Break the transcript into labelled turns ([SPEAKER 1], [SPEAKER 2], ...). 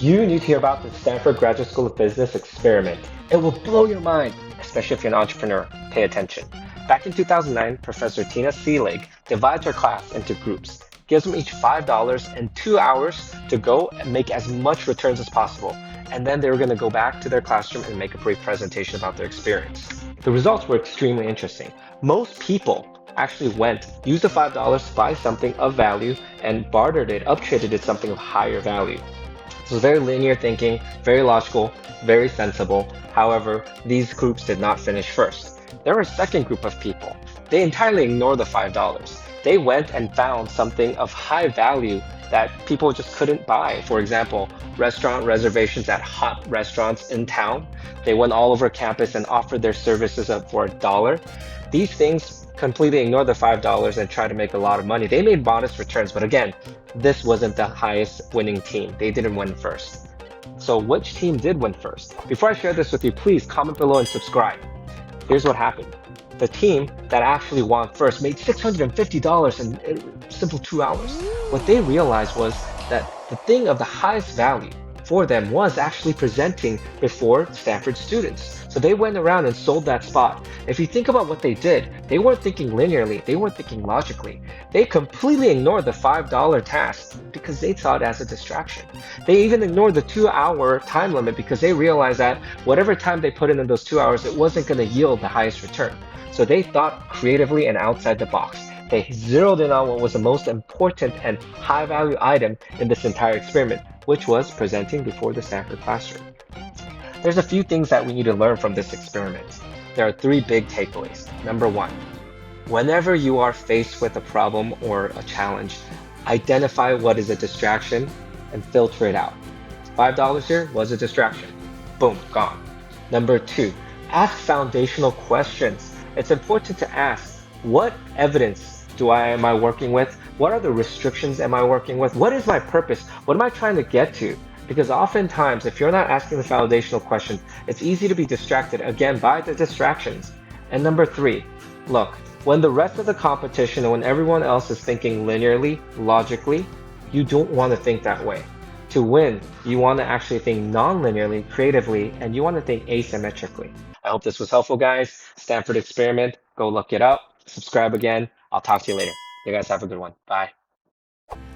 [SPEAKER 1] You need to hear about the Stanford Graduate School of Business experiment. It will blow your mind, especially if you're an entrepreneur. Pay attention. Back in 2009, Professor Tina Seelig divides her class into groups, gives them each $5 and 2 hours to go and make as much returns as possible. And then they were going to go back to their classroom and make a brief presentation about their experience. The results were extremely interesting. Most people actually went, used the $5 to buy something of value and bartered it, uptraded it something of higher value. So very linear thinking, very logical, very sensible. However, these groups did not finish first. There were a second group of people. They entirely ignored the $5. They went and found something of high value that people just couldn't buy. For example, restaurant reservations at hot restaurants in town. They went all over campus and offered their services up for $1. These things completely ignored the $5 and tried to make a lot of money. They made modest returns, but again, this wasn't the highest winning team. They didn't win first. So which team did win first? Before I share this with you, please comment below and subscribe. Here's what happened. The team that actually won first made $650 in simple 2 hours. What they realized was that the thing of the highest value for them was actually presenting before Stanford students. So they went around and sold that spot. If you think about what they did, they weren't thinking linearly, they weren't thinking logically. They completely ignored the $5 task because they saw it as a distraction. They even ignored the 2-hour time limit because they realized that whatever time they put in those 2 hours, it wasn't going to yield the highest return. So they thought creatively and outside the box. They zeroed in on what was the most important and high value item in this entire experiment, which was presenting before the Stanford classroom. There's a few things that we need to learn from this experiment. There are 3 big takeaways. Number 1, whenever you are faced with a problem or a challenge, identify what is a distraction and filter it out. $5 here was a distraction. Boom, gone. Number 2, ask foundational questions. It's important to ask, what evidence am I working with? What are the restrictions am I working with? What is my purpose? What am I trying to get to? Because oftentimes, if you're not asking the foundational questions, it's easy to be distracted again by the distractions. And number 3, look, when the rest of the competition and when everyone else is thinking linearly, logically, you don't want to think that way. To win, you want to actually think non-linearly, creatively, and you want to think asymmetrically. I hope this was helpful, guys. Stanford experiment, go look it up, subscribe again. I'll talk to you later. You guys have a good one. Bye.